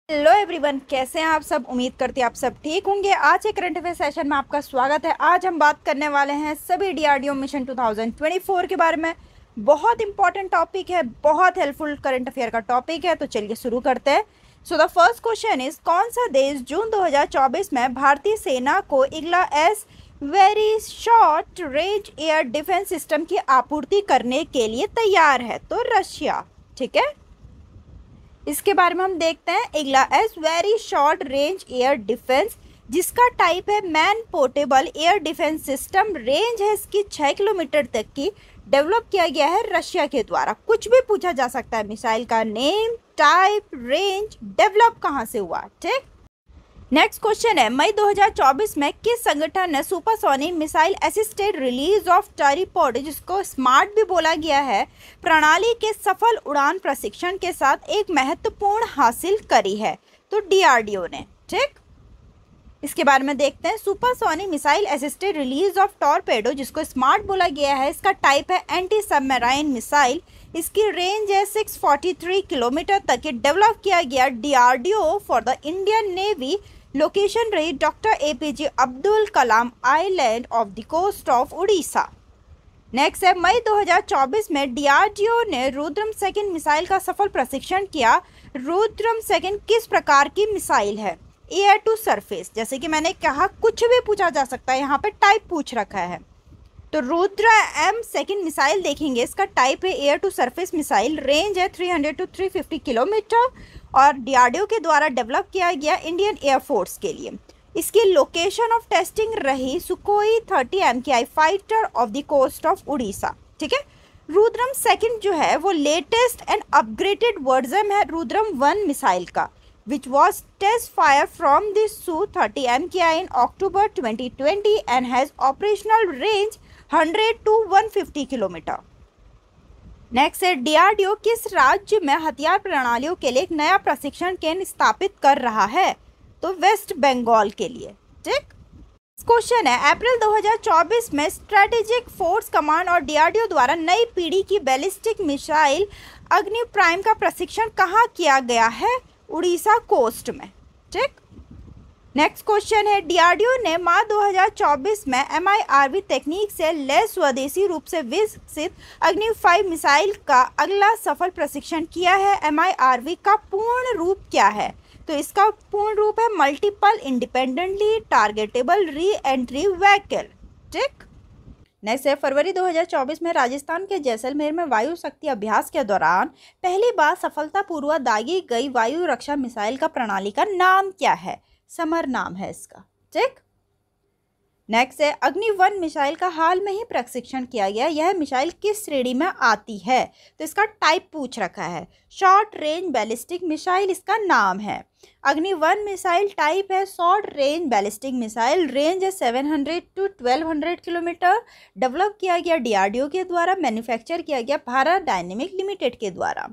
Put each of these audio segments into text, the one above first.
Hello everyone, कैसे हैं आप सब। उम्मीद करती हैं आप सब ठीक होंगे। आज के करंट अफेयर सेशन में आपका स्वागत है। आज हम बात करने वाले हैं सभी डीआरडीओ मिशन 2024 के बारे में। बहुत इंपॉर्टेंट टॉपिक है, बहुत हेल्पफुल करंट अफेयर का टॉपिक है। तो चलिए शुरू करते हैं। So the first question is, कौन सा देश जून 2024 में भारतीय सेना को Igla S very short range air defence system की आपूर्ति करने के लिए तैयार है? तो रशिया। ठीक है, इसके बारे में हम देखते हैं। Igla S very short range air defence, जिसका टाइप है man portable air defence system. Range है इसकी 6 किलोमीटर तक की। डेवलप किया गया है रशिया के द्वारा। कुछ भी पूछा जा सकता है, मिसाइल का नेम, टाइप, रेंज, डेवलप कहाँ से हुआ। ठीक, नेक्स्ट क्वेश्चन है, मई 2024 में किस संगठन ने supersonic missile assisted release of torpedo, जिसको स्मार्ट भी बोला गया है, प्रणाली के सफल उड़ान प्रशिक्षण के साथ एक महत्वपूर्ण हासिल करी है? तो डीआरडीओ ने। ठीक, इसके बारे में देखते हैं। Supersonic missile assisted release of torpedo, जिसको स्मार्ट बोला गया है, इसका टाइप है एंटी सबमरीन मिसाइल। इसकी रेंज है 643 किलोमीटर तक। ये डेवलप किया गया DRDO for the Indian Navy. Location रही doctor APJ Abdul Kalam island off the coast of Orissa. Next है, मई 2024 में डीआरडीओ ने रुद्रम सेकंड मिसाइल का सफल प्रशिक्षण किया। रुद्रम सेकंड किस प्रकार की मिसाइल है? Air to surface. जैसे कि मैंने कहा, कुछ भी पूछा जा सकता है, यहाँ पे टाइप पूछ रखा है। तो रुद्र एम सेकंड मिसाइल देखेंगे, इसका टाइप है air to surface missile. Range है 300 टू 350 किलोमीटर और डीआरडीओ के द्वारा डेवलप किया गया इंडियन एयरफोर्स के लिए। इसकी लोकेशन ऑफ टेस्टिंग रही Sukhoi 30 MKI fighter off the coast of Orissa. ठीक है, रुद्रम सेकंड जो है वो लेटेस्ट एंड अपग्रेडेड वर्जन है रुद्रम 1 मिसाइल का, which was test fire from the Su-30 MKI in October 2020 and has operational range 100 to 150 kilometre. Next है, DRDO किस राज्य में हथियार प्रणालियों के लिए एक नया प्रशिक्षण केंद्र स्थापित कर रहा है? तो वेस्ट बंगाल के लिए। ठीक, क्वेश्चन है, अप्रैल 2024 में स्ट्रेटेजिक फोर्स कमांड और डीआरडीओ द्वारा नई पीढ़ी की बैलिस्टिक मिसाइल अग्नि प्राइम का प्रशिक्षण कहाँ किया गया है? उड़ीसा कोस्ट में। ठीक, नेक्स्ट क्वेश्चन है, डीआरडीओ ने मार्च 2024 में एमआईआरवी तकनीक से लैस स्वदेशी रूप से विकसित अग्नि 5 मिसाइल का अगला सफल प्रशिक्षण किया है। एमआईआरवी का पूर्ण रूप क्या है? तो इसका पूर्ण रूप है multiple independently targetable re entry vehicle. ठीक, नेक्स्ट है, फरवरी 2024 में राजस्थान के जैसलमेर में वायु शक्ति अभ्यास के दौरान पहली बार सफलतापूर्वक दागी गई वायु रक्षा मिसाइल का प्रणाली का नाम क्या है? समर नाम है इसका। ठीक, नेक्स्ट है, अग्नि 1 मिसाइल का हाल में ही प्रशिक्षण किया गया। यह मिसाइल किस श्रेणी में आती है? तो इसका टाइप पूछ रखा है शॉर्ट रेंज बैलिस्टिक मिसाइल, इसका नाम है। अग्नि 1 मिसाइल टाइप है short range ballistic missile. Range है 700 टू 1200 किलोमीटर। डेवलप किया गया डीआरडीओ के द्वारा। मैन्युफैक्चर किया गया भारत डायनेमिक लिमिटेड के द्वारा।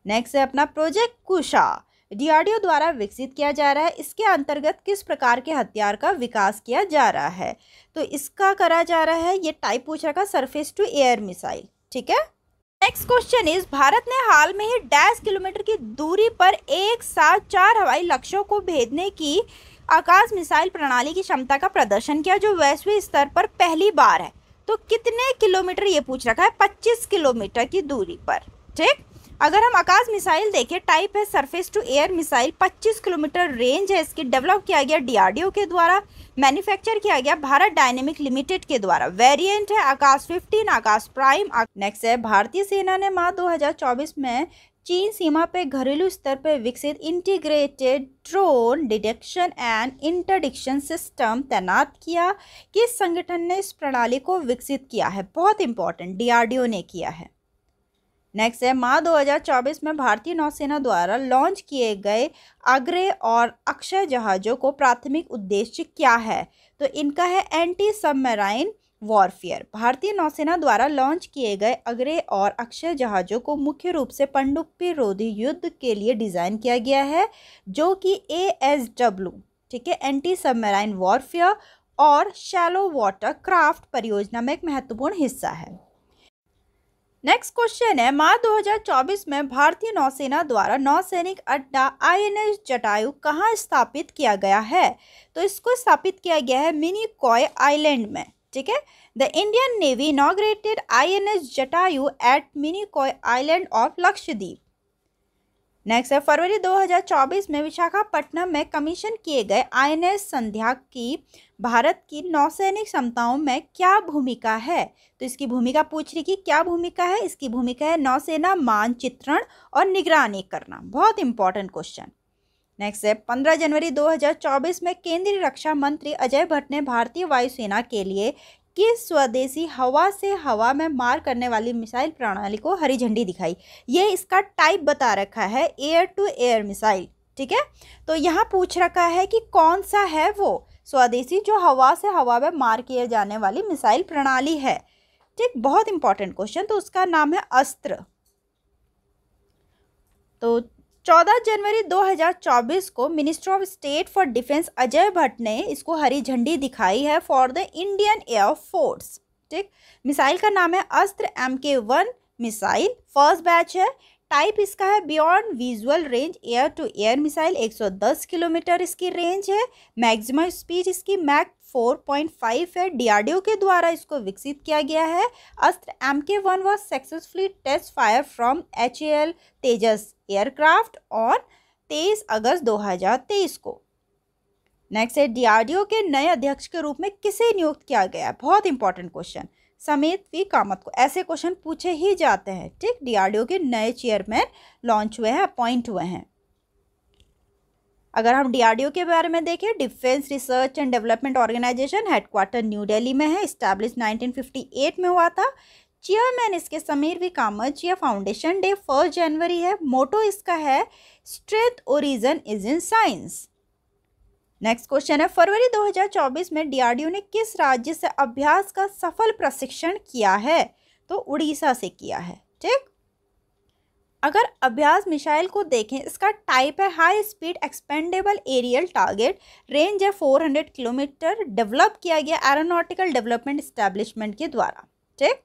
नेक्स्ट है अपना प्रोजेक्ट कुशा, डीआरडीओ द्वारा विकसित किया जा रहा है। इसके अंतर्गत किस प्रकार के हथियार का विकास किया जा रहा है? तो इसका करा जा रहा है, ये टाइप पूछ रखा, सरफेस टू एयर मिसाइल। ठीक है, नेक्स्ट क्वेश्चन इज, भारत ने हाल में ही 10 किलोमीटर की दूरी पर एक साथ 4 हवाई लक्ष्यों को भेदने की आकाश मिसाइल प्रणाली की क्षमता का प्रदर्शन किया, जो वैश्विक स्तर पर पहली बार है। तो कितने किलोमीटर ये पूछ रखा है? 25 किलोमीटर की दूरी पर। ठीक, अगर हम आकाश मिसाइल देखें, टाइप है surface to air missile. 25 kilometre range है इसकी। डेवलप किया गया डीआरडीओ के द्वारा। मैन्युफैक्चर किया गया भारत डायनेमिक लिमिटेड के द्वारा। वेरिएंट है आकाश 15, आकाश प्राइम। नेक्स्ट है, भारतीय सेना ने मार्च 2024 में चीन सीमा पे घरेलू स्तर पर विकसित integrated drone detection and interdiction system तैनात किया। किस संगठन ने इस प्रणाली को विकसित किया है? बहुत इंपॉर्टेंट, डीआरडीओ ने किया है। नेक्स्ट है, मार्च 2024 में भारतीय नौसेना द्वारा लॉन्च किए गए अग्रे और अक्षय जहाज़ों को प्राथमिक उद्देश्य क्या है? तो इनका है एंटी सबमरीन वॉरफेयर। भारतीय नौसेना द्वारा लॉन्च किए गए अग्रे और अक्षय जहाज़ों को मुख्य रूप से पनडुब्बी रोधी युद्ध के लिए डिज़ाइन किया गया है, जो कि ASW, ठीक है, एंटी सबमरीन वॉरफेयर और शैलो वाटर क्राफ्ट परियोजना में एक महत्वपूर्ण हिस्सा है। नेक्स्ट क्वेश्चन है, मार्च 2024 में भारतीय नौसेना द्वारा नौसैनिक अड्डा INS जटायु कहाँ स्थापित किया गया है? तो इसको स्थापित किया गया है मिनिकॉय आइलैंड में। ठीक है, the Indian navy inaugurated INS Jatayu at Minicoy island of Lakshadweep. Next है, फरवरी 2024 में विशाखापट्टनम में कमीशन किए गए INS संध्या की भारत की नौसैनिक क्षमताओं में क्या भूमिका है? तो इसकी भूमिका पूछ रही कि क्या भूमिका है? इसकी भूमिका है नौसेना मानचित्रण और निगरानी करना। बहुत इंपॉर्टेंट क्वेश्चन। नेक्स्ट है, 15 जनवरी 2024 में केंद्रीय रक्षा मंत्री अजय भट्ट ने भारतीय वायुसेना के लिए किस स्वदेशी हवा से हवा में मार करने वाली मिसाइल प्रणाली को हरी झंडी दिखाई? ये इसका टाइप बता रखा है, एयर टू एयर मिसाइल। ठीक है, तो यहाँ पूछ रखा है कि कौन सा है वो स्वदेशी जो हवा से हवा में मार किए जाने वाली मिसाइल प्रणाली है। ठीक, बहुत इंपॉर्टेंट क्वेश्चन। तो उसका नाम है अस्त्र। तो 14 जनवरी 2024 को minister of state for defence Ajay Bhatt ने इसको हरी झंडी दिखाई है for the Indian air force. ठीक, मिसाइल का नाम है Astra MK1 missile, first batch है। टाइप इसका है beyond visual range air to air missile, 110 kilometre इसकी रेंज है। मैक्सिमम स्पीड इसकी मैक 4.5 है। DRDO के द्वारा इसको विकसित किया गया है। Astra MK1 was successfully test fire from HAL Tejas aircraft और 23 अगस्त 2023 को। नेक्स्ट है, DRDO के नए अध्यक्ष के रूप में किसे नियुक्त किया गया? बहुत इंपॉर्टेंट क्वेश्चन। समेत V कामत को। ऐसे क्वेश्चन पूछे ही जाते हैं। ठीक, DRDO के नए चेयरमैन लॉन्च हुए हैं, अपॉइंट हुए हैं। अगर हम DRDO के बारे में देखें, defence research and development organisation, headquarter new Delhi में है, इस्टेब्लिश 1958 में हुआ था। चेयरमैन इसके समीर V कामत। यह फाउंडेशन डे 1 जनवरी है। मोटो इसका है strength origin is in science. Next question है, फरवरी 2024 में DRDO ने किस राज्य से अभ्यास का सफल प्रशिक्षण किया है? तो उड़ीसा से किया है। ठीक, अगर अभ्यास मिसाइल को देखें, इसका टाइप है high speed expendable aerial target, range है 400 किलोमीटर, डेवलप किया गया एरोनॉटिकल डेवलपमेंट एस्टेब्लिशमेंट के द्वारा। ठीक,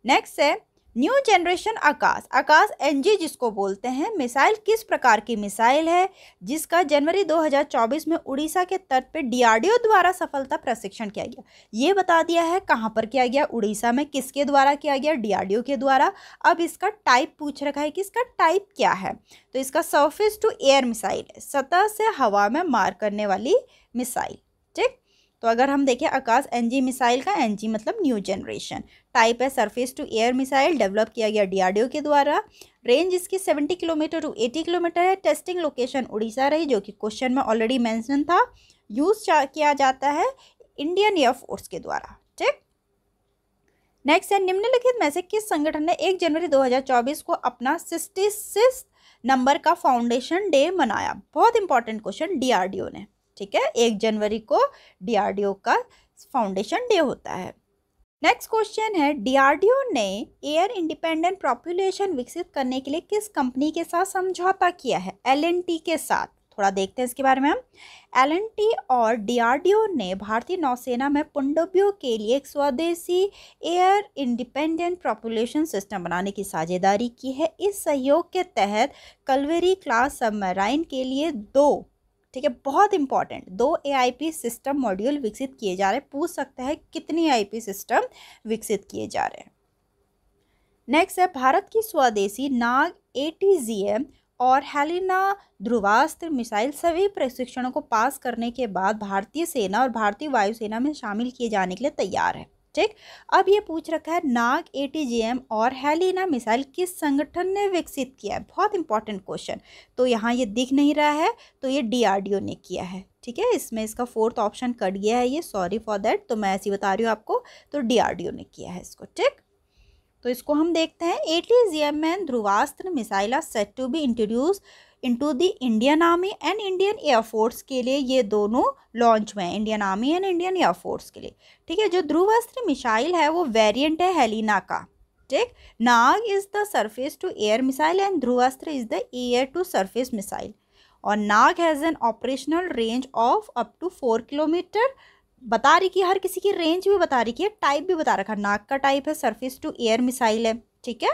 नेक्स्ट है न्यू जनरेशन आकाश, आकाश NG जिसको बोलते हैं, मिसाइल किस प्रकार की मिसाइल है जिसका जनवरी 2024 में उड़ीसा के तट पे DRDO द्वारा सफलता प्रशिक्षण किया गया? ये बता दिया है कहाँ पर किया गया, उड़ीसा में, किसके द्वारा किया गया, DRDO के द्वारा। अब इसका टाइप पूछ रखा है कि इसका टाइप क्या है? तो इसका सरफेस टू एयर मिसाइल है, सतह से हवा में मार करने वाली मिसाइल। ठीक, तो अगर हम देखें आकाश NG मिसाइल का, NG मतलब न्यू जनरेशन, टाइप है surface to air missile, develop किया गया DRDO के द्वारा। रेंज इसकी 70 किलोमीटर टू 80 किलोमीटर है। टेस्टिंग लोकेशन उड़ीसा रही, जो कि क्वेश्चन में ऑलरेडी मेंशन था। यूज किया जाता है इंडियन एयरफोर्स के द्वारा। ठीक, नेक्स्ट है, निम्नलिखित में से किस संगठन ने 1 जनवरी 2024 को अपना 66 नंबर का फाउंडेशन डे मनाया? बहुत इंपॉर्टेंट क्वेश्चन, DRDO ने। ठीक है, 1 जनवरी को DRDO का फाउंडेशन डे होता है। नेक्स्ट क्वेश्चन है, DRDO ने एयर इंडिपेंडेंट पॉपुलेशन विकसित करने के लिए किस कंपनी के साथ समझौता किया है? L&T के साथ। थोड़ा देखते हैं इसके बारे में हम। L&T और DRDO ने भारतीय नौसेना में पनडुब्बियों के लिए एक स्वदेशी एयर इंडिपेंडेंट पॉपुलेशन सिस्टम बनाने की साझेदारी की है। इस सहयोग के तहत कलवेरी क्लास सबमरीन के लिए 2, ठीक है, बहुत इंपॉर्टेंट, 2 AIP सिस्टम मॉड्यूल विकसित किए जा रहे हैं। पूछ सकता है कितनी AIP सिस्टम विकसित किए जा रहे हैं। नेक्स्ट है, भारत की स्वदेशी नाग ATGM और हेलिना ध्रुवास्त्र मिसाइल सभी प्रशिक्षणों को पास करने के बाद भारतीय सेना और भारतीय वायुसेना में शामिल किए जाने के लिए तैयार है। ठीक, अब ये पूछ रखा है नाग ATGM और हेलिना मिसाइल किस संगठन ने विकसित किया है? बहुत इंपॉर्टेंट क्वेश्चन। तो यहाँ ये दिख नहीं रहा है, तो ये DRDO ने किया है। ठीक है, इसमें इसका 4th ऑप्शन कट गया है, ये सॉरी फॉर दैट, तो मैं ऐसी बता रही हूँ आपको। तो DRDO ने किया है इसको। ठीक, तो इसको हम देखते हैं। ATGM and Dhruvastra missile are set to be introduce into the Indian army and Indian air force के लिए ये दोनों लॉन्च हुए हैं, Indian army and Indian air force के लिए। ठीक है, जो ध्रुवास्त्र मिसाइल है वो वेरिएंट है हेलिना का। ठीक, Nag is the surface to air missile and Dhruvastra is the air to surface missile. और Nag has an operational range of up to 4 kilometre, बता रही कि हर किसी की रेंज भी बता रही कि टाइप भी बता रखा। नाग का टाइप है सरफेस टू एयर मिसाइल है, ठीक है,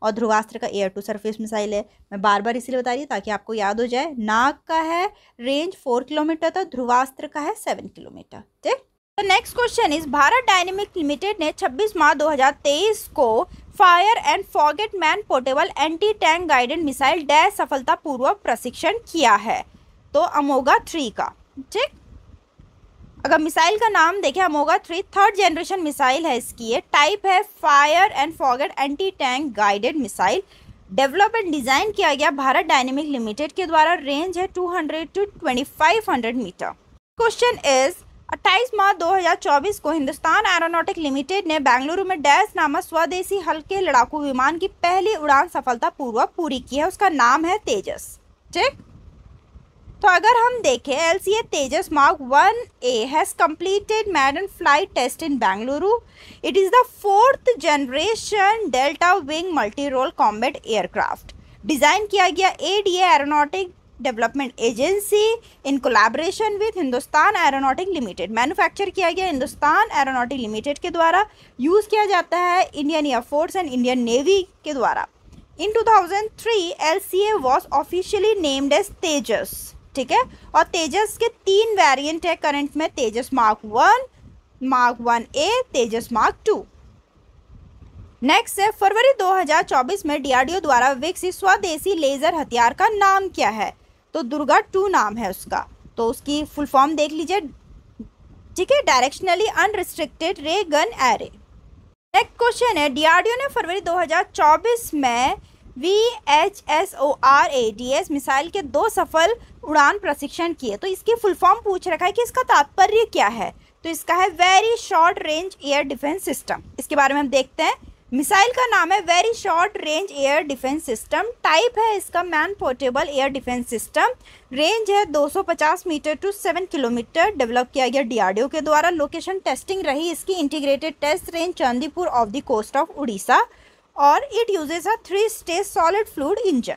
और ध्रुवास्त्र का एयर टू सरफेस मिसाइल है। मैं बार बार इसलिए बता रही हूँ ताकि आपको याद हो जाए। नाग का है रेंज 4 किलोमीटर था, ध्रुवास्त्र का है 7 किलोमीटर, ठीक। तो next question is Bharat dynamic limited ने 26 मार्च 2023 को fire and forget man portable anti tank guided missile dash सफलतापूर्वक प्रशिक्षण किया है। तो अमोगा 3 का, ठीक। अगर मिसाइल का नाम देखें, अमोगा 3 3rd जनरेशन मिसाइल है इसकी। ये टाइप है fire and forget anti tank guided missile. Develop and design किया गया भारत डायनेमिक लिमिटेड के द्वारा। रेंज है 200 to 2500 मीटर। क्वेश्चन इज 28 मार्च 2024 को हिंदुस्तान एरोनॉटिक लिमिटेड ने बेंगलुरु में डैश नामक स्वदेशी हल्के लड़ाकू विमान की पहली उड़ान सफलतापूर्वक पूरी की है। उसका नाम है तेजस, ठीक। तो अगर हम देखें, LCA Tejas mark 1A has completed maiden flight test in Bengaluru. It is the 4th generation Delta Wing multi-role combat aircraft. Design किया गया ADA aeronautic development agency in collaboration with Hindustan aeronautic limited. Manufacture किया गया Hindustan aeronautic limited के द्वारा। Use किया जाता है Indian Air Force and Indian Navy के द्वारा। In 2003 LCA was officially named as Tejas, ठीक है। और तेजस के 3 वेरिएंट है करंट में, तेजस मार्क 1, मार्क 1A, तेजस मार्क 2। नेक्स्ट है फरवरी 2024 में DRDO द्वारा विकसित स्वदेशी लेजर हथियार का नाम क्या है। तो दुर्गा 2 नाम है उसका। तो उसकी फुल फॉर्म देख लीजिए, ठीक है, डायरेक्शनली अनरिस्ट्रिक्टेड रे गन एरे। नेक्स्ट क्वेश्चन है DRDO ने फरवरी 2024 में VHSOR-ADS मिसाइल के 2 सफल उड़ान प्रशिक्षण किए। तो इसकी फुल फॉर्म पूछ रखा है कि इसका तात्पर्य क्या है। तो इसका है very short range air defence system. इसके बारे में हम देखते हैं। मिसाइल का नाम है very short range air defence system. Type है इसका man portable air defence system. Range है 250 मीटर टू 7 किलोमीटर। डेवलप किया गया DRDO के द्वारा। लोकेशन टेस्टिंग रही इसकी Integrated Test Range Chandipur off the coast of Orissa, और it uses a 3-stage solid fluid engine.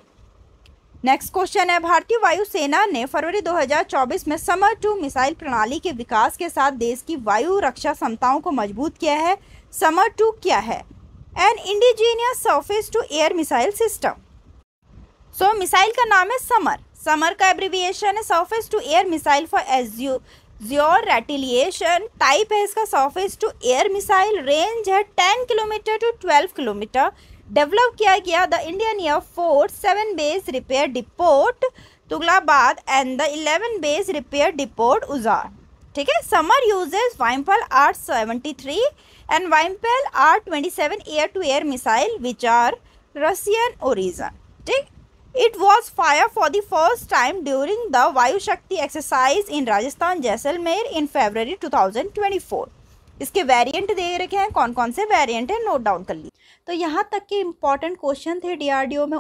Next question है भारतीय वायुसेना ने फरवरी 2024 में समर 2 मिसाइल प्रणाली के विकास के साथ देश की वायु रक्षा क्षमताओं को मजबूत किया है। समर 2 क्या है? An indigenous surface to air missile system. So missile का नाम है समर। समर का एब्रिविएशन है surface to air missile for assured retaliation. Type है इसका surface to air missile. Range है 10 किलोमीटर टू 12 किलोमीटर। डेवलप किया गया the Indian Air Force 7 base repair depot Tughlakabad and the 11 base repair depot Ojhar. ठीक है। SAMAR uses Vympel R-73 and Vympel R-27 air to air missile which are Russian origin. ठीक। It was fired for the first time during the वायु शक्ति exercise in Rajasthan Jaisalmer in February 2024। इसके variant दे रखे हैं, कौन कौन से वेरिएंट है नोट डाउन कर लीजिए। तो यहाँ तक के इम्पॉर्टेंट क्वेश्चन थे DRDO में।